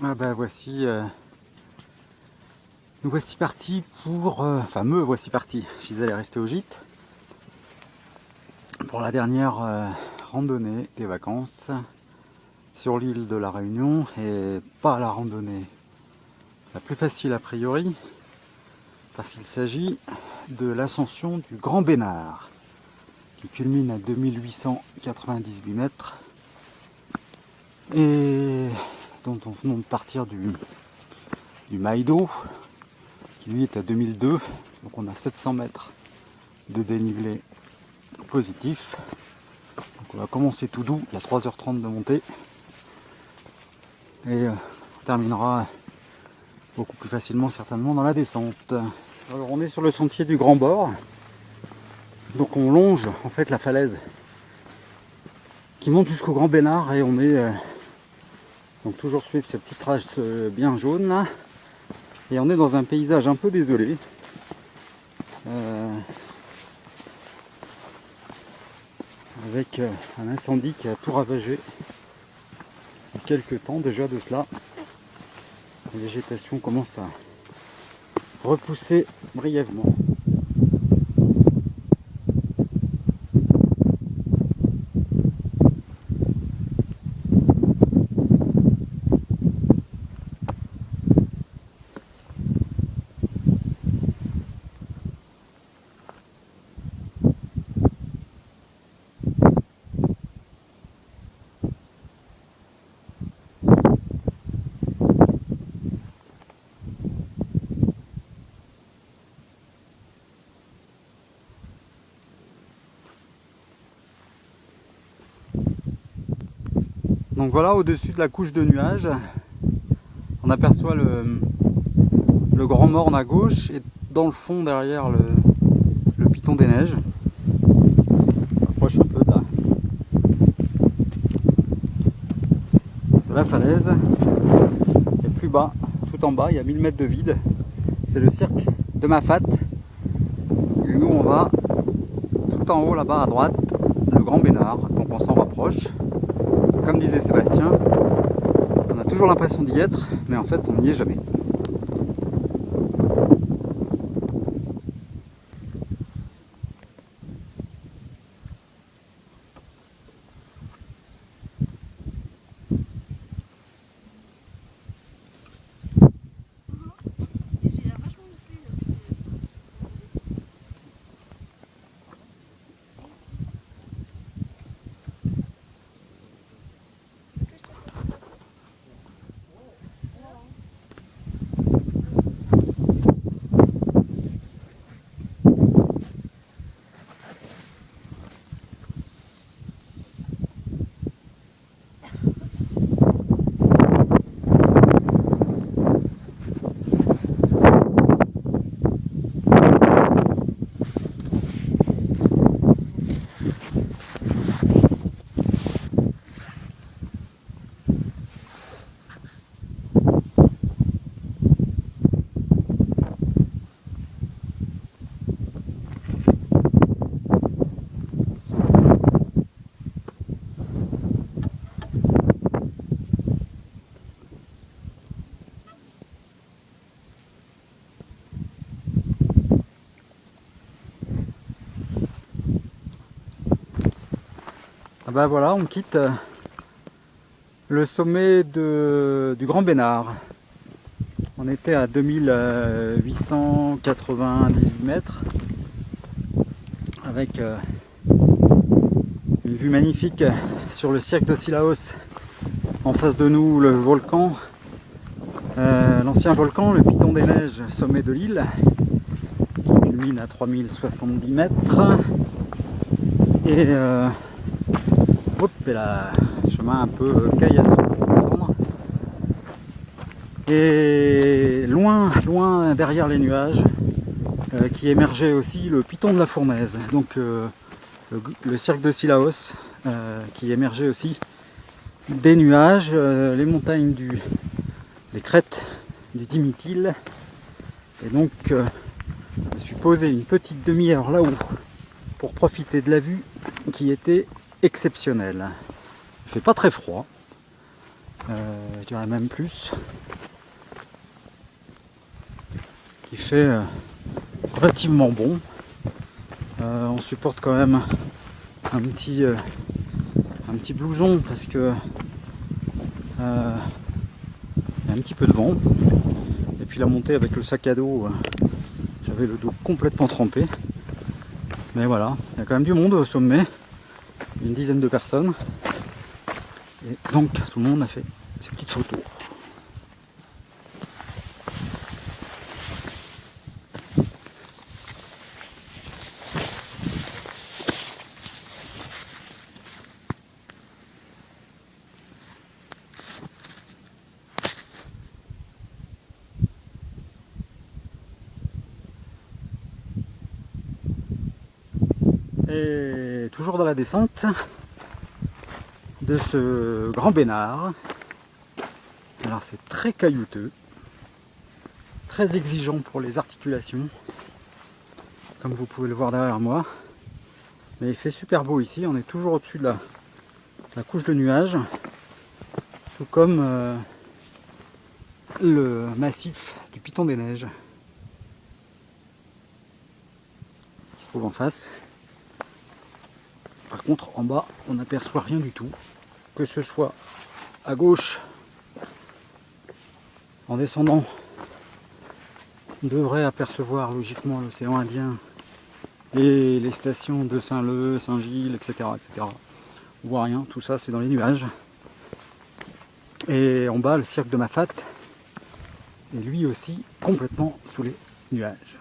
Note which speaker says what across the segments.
Speaker 1: Ah bah voici, nous voici partis pour, enfin me voici partis, je disais aller rester au gîte, pour la dernière randonnée des vacances sur l'île de la Réunion, et pas la randonnée la plus facile a priori, parce qu'il s'agit de l'ascension du Grand Bénard, qui culmine à 2898 mètres, et dont on venons de partir du Maïdo, qui lui est à 2002, donc on a 700 mètres de dénivelé positif. Donc on va commencer tout doux, il y a 3h30 de montée, et on terminera beaucoup plus facilement certainement dans la descente. Alors on est sur le sentier du Grand Bord, donc on longe en fait la falaise qui monte jusqu'au Grand Bénard, et on est donc toujours suivre ces petites traces bien jaunes là, et on est dans un paysage un peu désolé. Avec un incendie qui a tout ravagé il y a quelques temps déjà de cela. La végétation commence à repousser brièvement. Donc voilà, au-dessus de la couche de nuages, on aperçoit le Grand Morne à gauche, et dans le fond derrière le Piton des Neiges. On approche un peu de la falaise. Et plus bas, tout en bas, il y a 1000 mètres de vide. C'est le cirque de Mafat. Et nous on va tout en haut là-bas à droite, le Grand Bénard. Donc on s'en rapproche. Comme disait Sébastien, on a toujours l'impression d'y être, mais en fait on n'y est jamais. Ah bah voilà, on quitte le sommet du Grand Bénard. On était à 2898 mètres, avec une vue magnifique sur le cirque de Sillaos. En face de nous, le volcan, l'ancien volcan, le Piton des Neiges, sommet de l'île, qui culmine à 3070 mètres. Et là, chemin un peu caillasseux pour descendre. Et loin, loin derrière les nuages, qui émergeait aussi le Piton de la Fournaise, donc le cirque de Sillaos, qui émergeait aussi des nuages, les montagnes les crêtes du Dimitil. Et donc je me suis posé une petite demi-heure là-haut pour profiter de la vue qui était exceptionnelle. Il fait pas très froid, je dirais même plus, qui fait relativement bon. On supporte quand même un petit blouson parce que il y a un petit peu de vent. Et puis la montée avec le sac à dos, j'avais le dos complètement trempé. Mais voilà, il y a quand même du monde au sommet, une dizaine de personnes. Et donc tout le monde a fait ses petites photos. Et toujours dans la descente de ce grand Bénard. Alors c'est très caillouteux, très exigeant pour les articulations, comme vous pouvez le voir derrière moi. Mais il fait super beau ici, on est toujours au-dessus de la couche de nuages, tout comme le massif du Piton des Neiges qui se trouve en face. Par contre, en bas, on n'aperçoit rien du tout, que ce soit à gauche, en descendant, on devrait apercevoir logiquement l'océan Indien et les stations de Saint-Leu, Saint-Gilles, etc., etc. On voit rien, tout ça c'est dans les nuages. Et en bas, le cirque de Mafat est lui aussi complètement sous les nuages.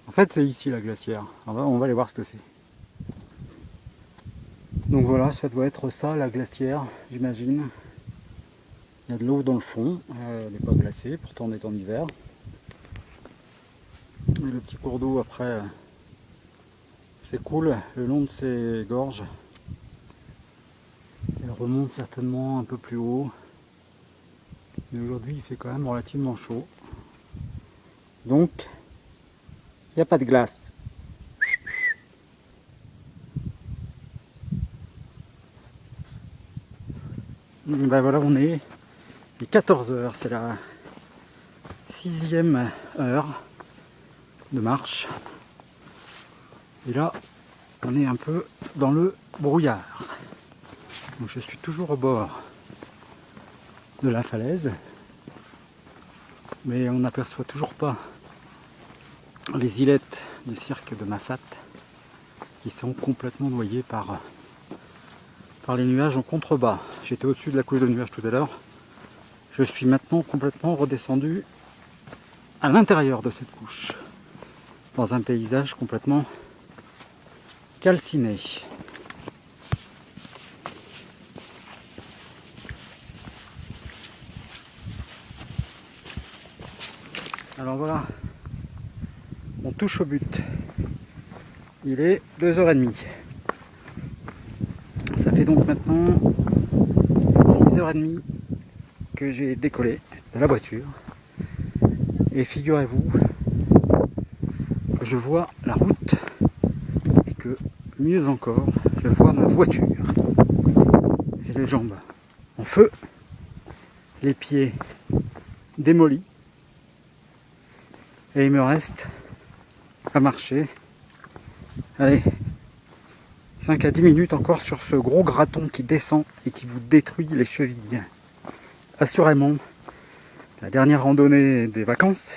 Speaker 1: En fait, c'est ici la glacière. On va aller voir ce que c'est. Donc voilà, ça doit être ça la glacière, j'imagine. Il y a de l'eau dans le fond, elle n'est pas glacée, pourtant on est en hiver. Et le petit cours d'eau après s'écoule le long de ces gorges. Elle remonte certainement un peu plus haut. Mais aujourd'hui il fait quand même relativement chaud. Donc, il n'y a pas de glace. Ben voilà, on est 14 h, c'est la 6e heure de marche. Et là, on est un peu dans le brouillard. Donc je suis toujours au bord de la falaise, mais on n'aperçoit toujours pas les îlettes du cirque de Mafat qui sont complètement noyées par les nuages en contrebas. J'étais au-dessus de la couche de nuages tout à l'heure. Je suis maintenant complètement redescendu à l'intérieur de cette couche, dans un paysage complètement calciné. Alors voilà, on touche au but. Il est 2h30. Ça fait donc maintenant 6h30 que j'ai décollé de la voiture. Et figurez-vous que je vois la route et que, mieux encore, je vois ma voiture. J'ai les jambes en feu, les pieds démolis. Et il me reste à marcher. Allez, 5 à 10 minutes encore sur ce gros graton qui descend et qui vous détruit les chevilles. Assurément, la dernière randonnée des vacances,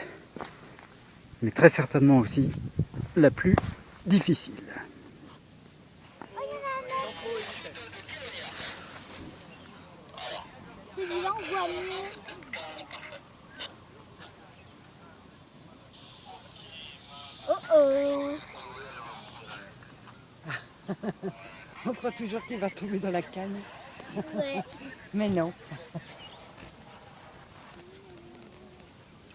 Speaker 1: mais très certainement aussi la plus difficile.
Speaker 2: Celui-là, on voit mieux. Oh oh.
Speaker 3: On croit toujours qu'il va tomber dans la canne.
Speaker 2: Ouais.
Speaker 3: Mais non.